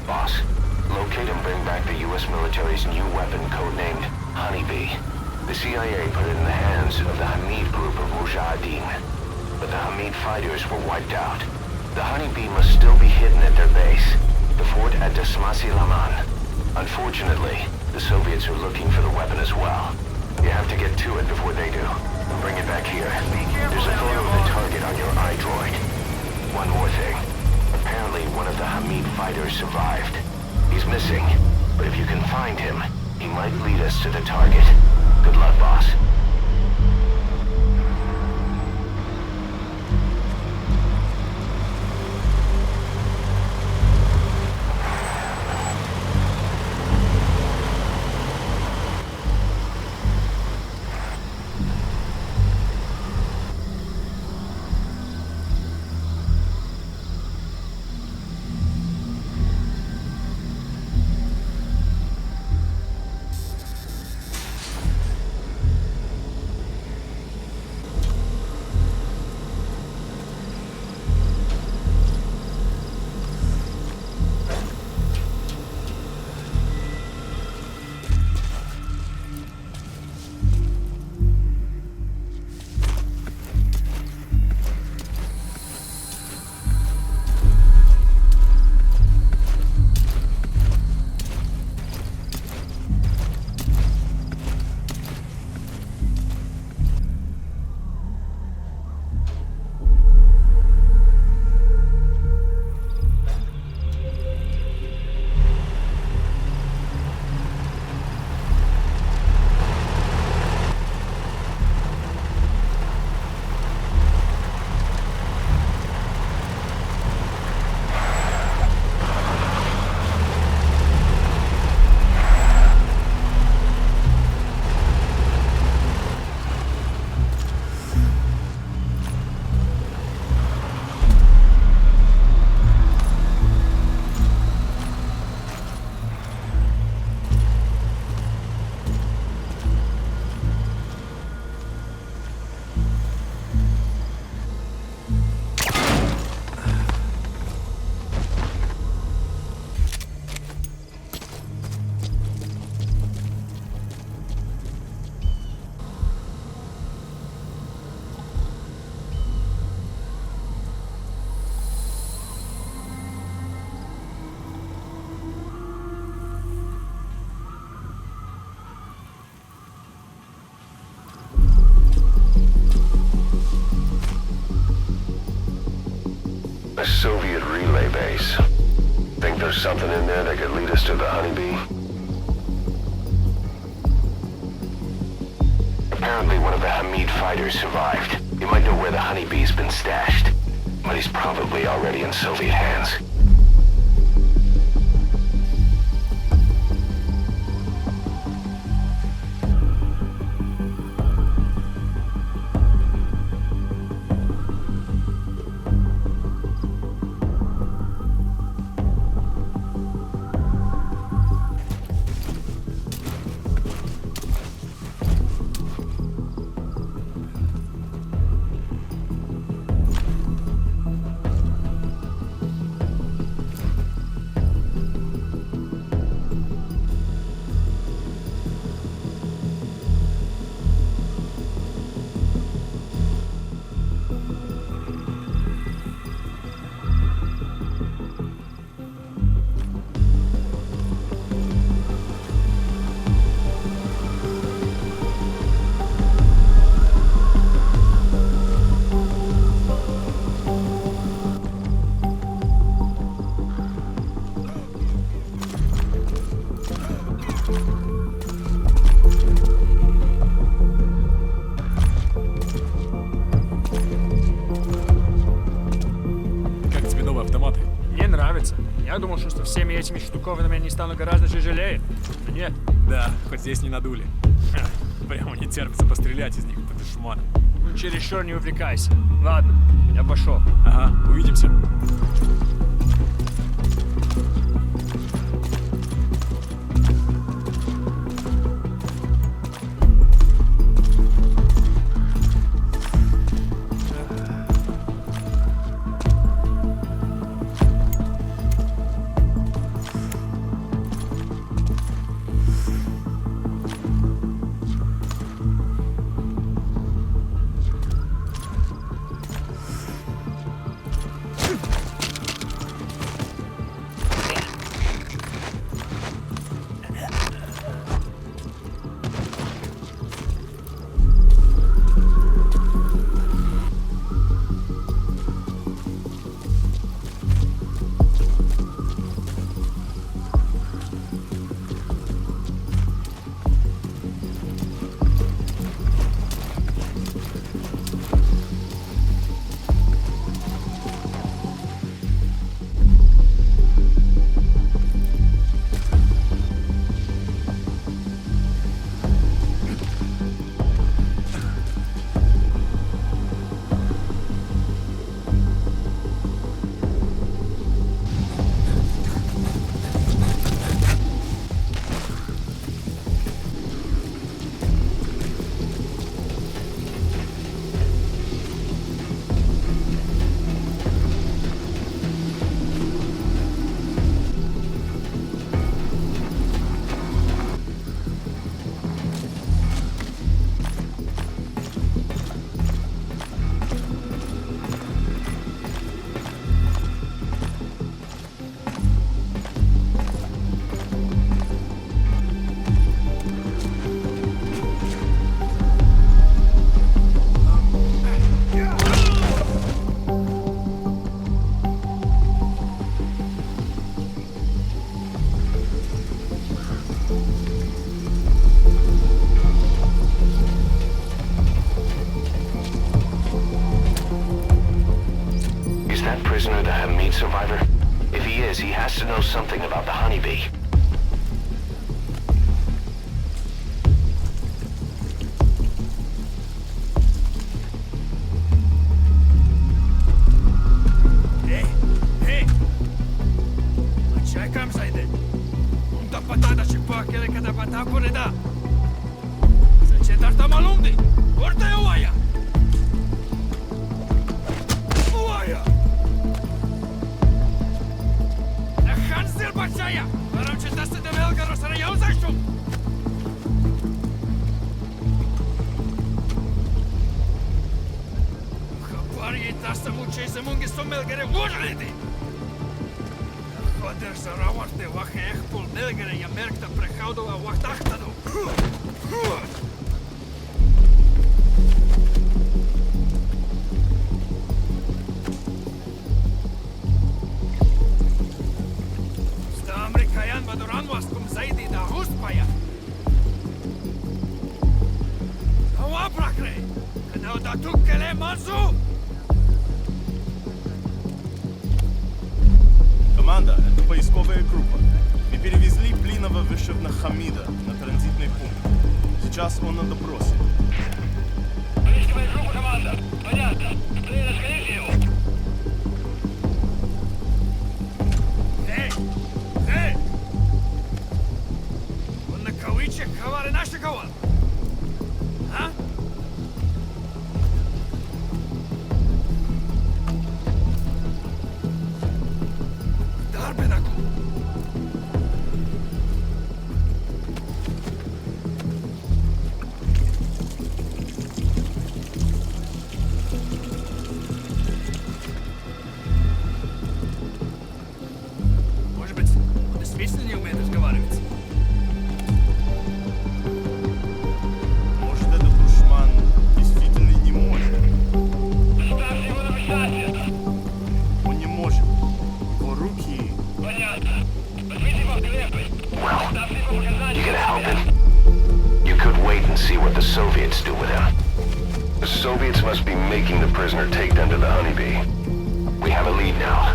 Boss, locate and bring back the U.S. military's new weapon codenamed Honeybee. The CIA put it in the hands of the Hamid group of Mujahideen, but the Hamid fighters were wiped out. The Honeybee must still be hidden at their base, the fort at Dasmasi Laman. Unfortunately, the Soviets are looking for the weapon as well. You have to get to it before they do. Bring it back here. There's a photo of the target on your iDroid. One more thing. Apparently, one of the Hamid fighters survived. He's missing, but if you can find him, he might lead us to the target. Good luck, boss. A Soviet relay base. Think there's something in there that could lead us to the Honeybee? Apparently one of the Hamid fighters survived. You might know where the Honeybee's been stashed, but he's probably already in Soviet hands. Я думал, что всеми этими штуковинами они станут гораздо тяжелее. Но нет. Да, хоть здесь не надули. Прямо не терпится пострелять из них, это шман. Ну, чересчур не увлекайся. Ладно, я пошел. Ага, увидимся. says he has to know something about the honeybee. Команда, это поисковая группа. Мы перевезли пленного Вышивна Хамида на транзитный пункт. Сейчас он на допросе. Поисковая группа, команда. Понятно. Ты расскажи его. Ей! Ей! Он на кавычек говорит наши говор. А? Дарбедаку. Может быть, он действительно не умеет разговаривать? Может, этот душман действительно не может. Ставьте его на месте. Он не может. Его руки... Понятно. Возьмите его в крепость. Well, Ставьте его показания. you gonna help him? You could wait and see what the Soviets do with him. The Soviets must be making the prisoner take them to the honeybee. We have a lead now.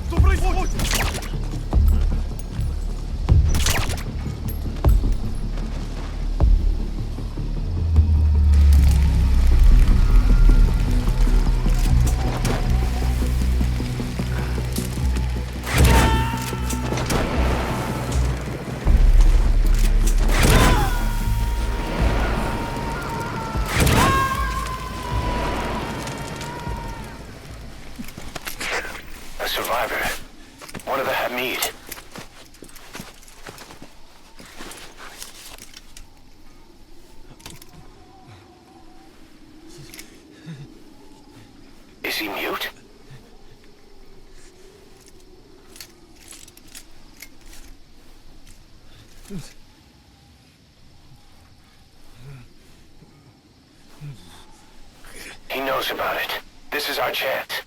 Что происходит? A survivor. One of the Hamid. Is he mute? He knows about it. This is our chance.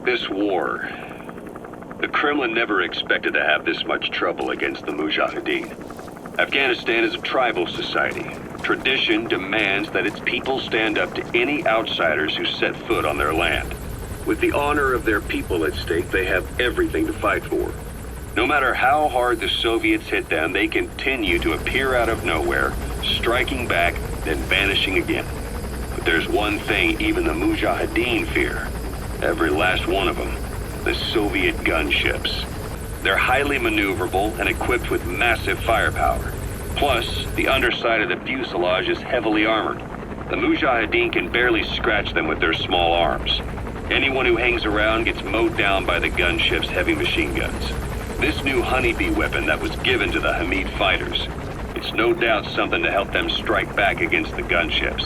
This war, the Kremlin never expected to have this much trouble against the Mujahideen. Afghanistan is a tribal society. Tradition demands that its people stand up to any outsiders who set foot on their land. With the honor of their people at stake, they have everything to fight for. No matter how hard the Soviets hit them, they continue to appear out of nowhere, striking back, then vanishing again. But there's one thing even the Mujahideen fear. Every last one of them. The Soviet gunships. They're highly maneuverable and equipped with massive firepower. Plus, the underside of the fuselage is heavily armored. The Mujahideen can barely scratch them with their small arms. Anyone who hangs around gets mowed down by the gunship's heavy machine guns. This new honeybee weapon that was given to the Hamid fighters, it's no doubt something to help them strike back against the gunships,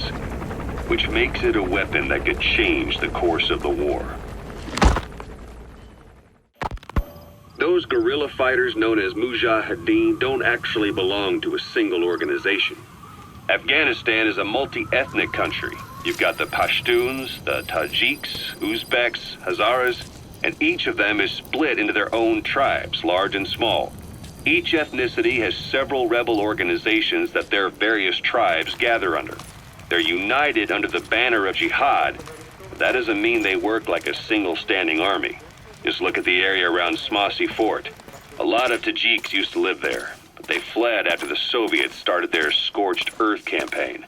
which makes it a weapon that could change the course of the war. Those guerrilla fighters known as Mujahideen don't actually belong to a single organization. Afghanistan is a multi-ethnic country. You've got the Pashtuns, the Tajiks, Uzbeks, Hazaras, and each of them is split into their own tribes, large and small. Each ethnicity has several rebel organizations that their various tribes gather under. They're united under the banner of jihad, but that doesn't mean they work like a single standing army. Just look at the area around Smasi Fort. A lot of Tajiks used to live there, but they fled after the Soviets started their Scorched Earth campaign.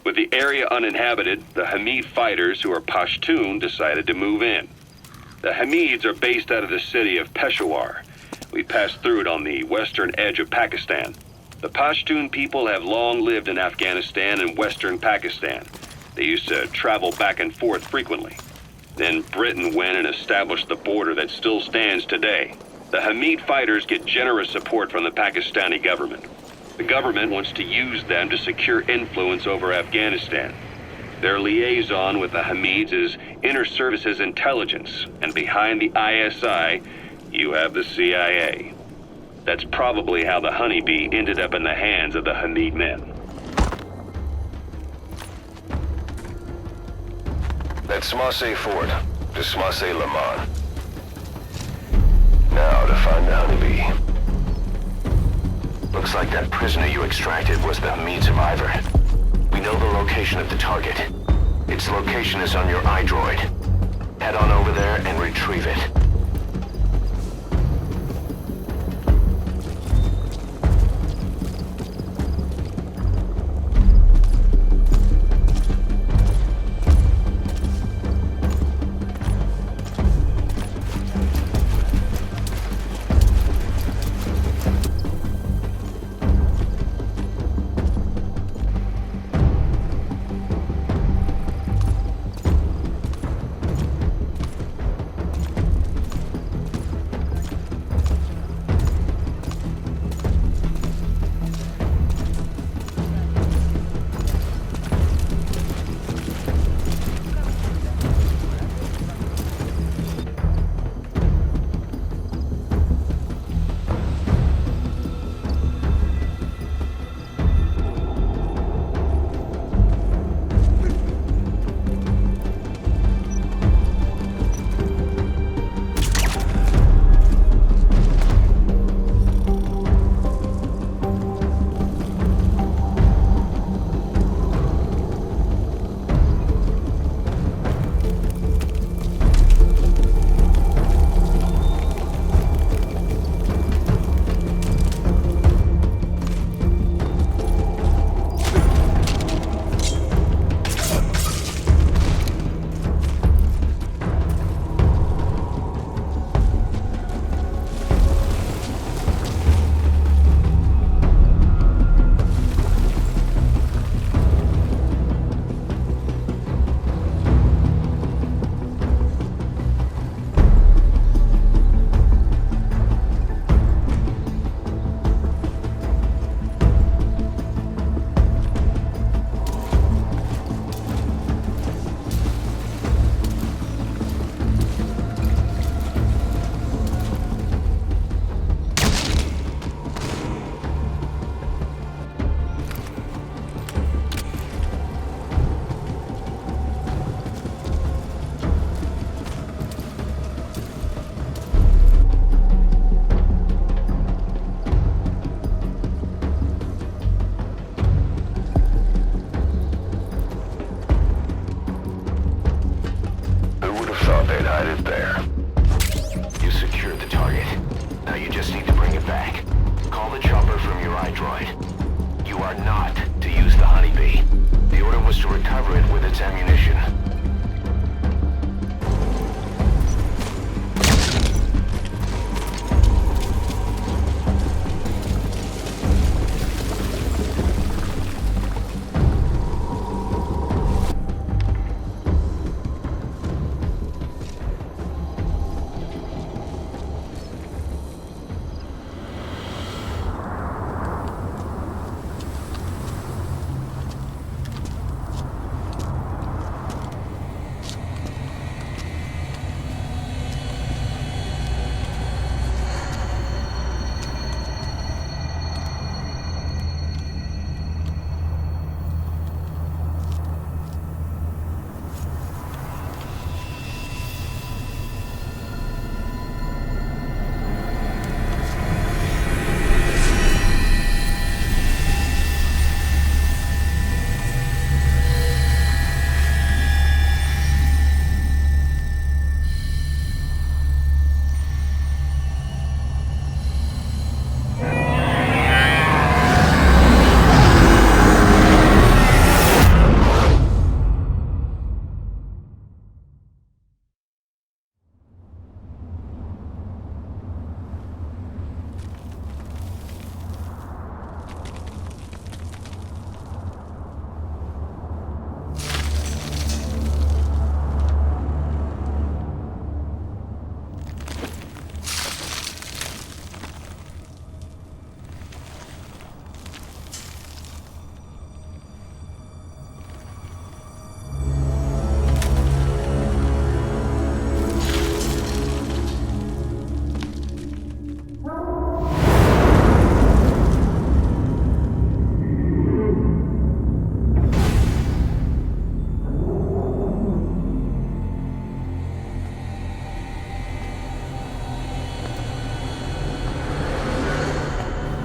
With the area uninhabited, the Hamid fighters, who are Pashtun, decided to move in. The Hamids are based out of the city of Peshawar. We passed through it on the western edge of Pakistan. The Pashtun people have long lived in Afghanistan and western Pakistan. They used to travel back and forth frequently. Then Britain went and established the border that still stands today. The Hamid fighters get generous support from the Pakistani government. The government wants to use them to secure influence over Afghanistan. Their liaison with the Hamids is Inter Services Intelligence, and behind the ISI, you have the CIA. That's probably how the honeybee ended up in the hands of the Hamid men. That's Smasi Fort to Smasi Laman. Now to find the honeybee. Looks like that prisoner you extracted was the Hamid survivor. We know the location of the target. Its location is on your iDroid. Head on over there and retrieve it.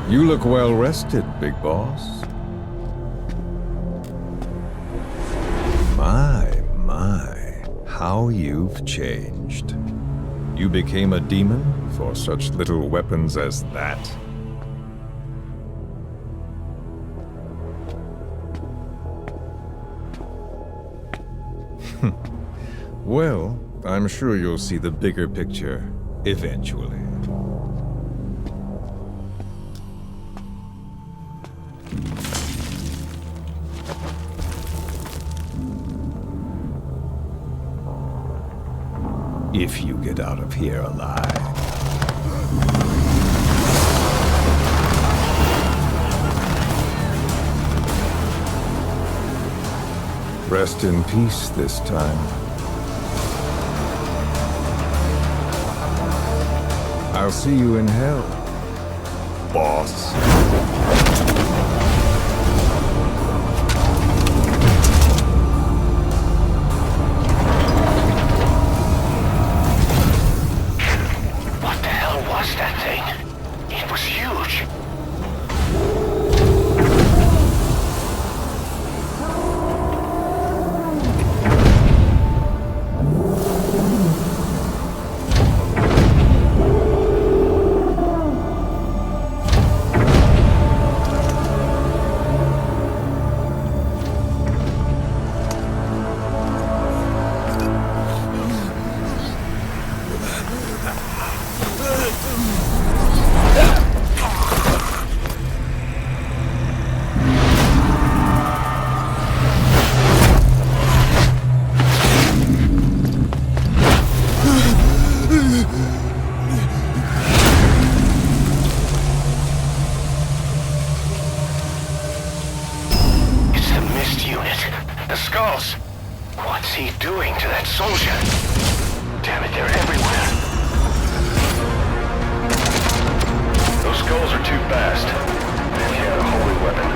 You look well rested, big boss. My, how you've changed. You became a demon for such little weapons as that? Well, I'm sure you'll see the bigger picture eventually. If you get out of here alive. Rest in peace this time. I'll see you in hell, boss. What the hell was that thing? It was huge. What's he doing to that soldier? Damn it, they're everywhere. Those skulls are too fast. And he had a holy weapon.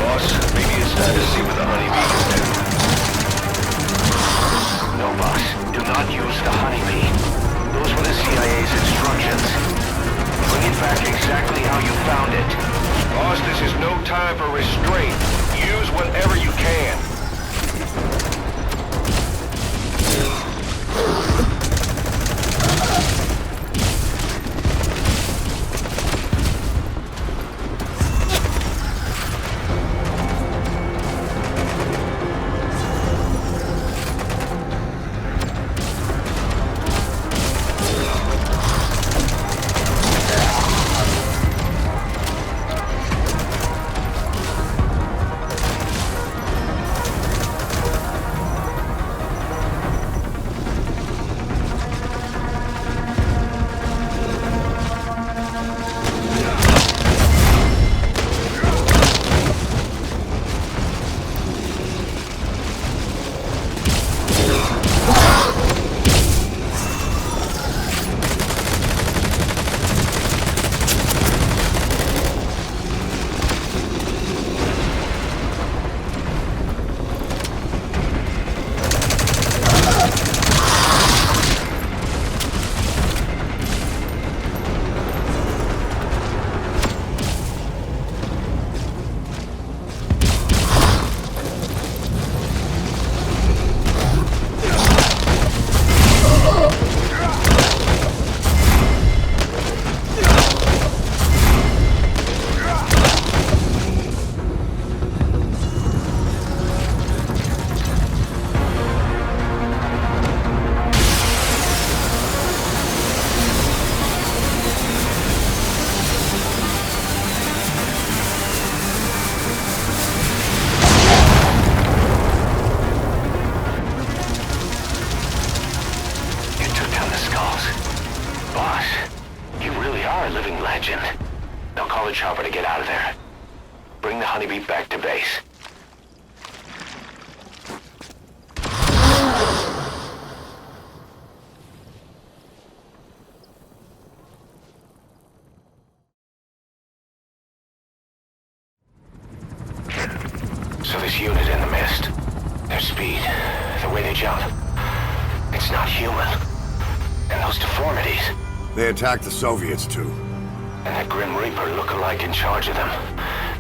Boss, maybe it's time to see what the honeybee can do. No, boss. Do not use the honeybee. Those were the CIA's instructions. Bring it back exactly how you found it. Boss, this is no time for restraint. Use whatever you can. Now call a chopper to get out of there. Bring the honeybee back to base. So this unit in the mist, their speed, the way they jump, it's not human. And those deformities. They attacked the Soviets too. And that Grim Reaper look-alike in charge of them.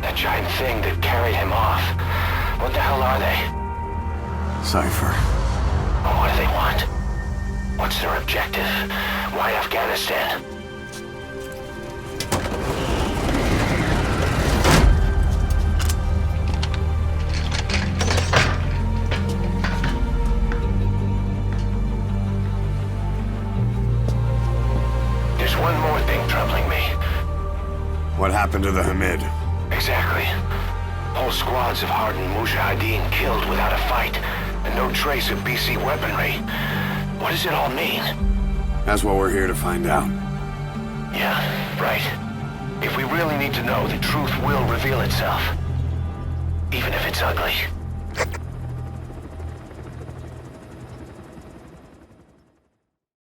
That giant thing that carried him off. What the hell are they? Cypher. Oh, what do they want? What's their objective? Why Afghanistan? There's one more thing troubling me. What happened to the Hamid? Exactly. Whole squads of hardened Mujahideen killed without a fight, and no trace of BC weaponry. What does it all mean? That's what we're here to find out. Yeah, right. If we really need to know, the truth will reveal itself. Even if it's ugly.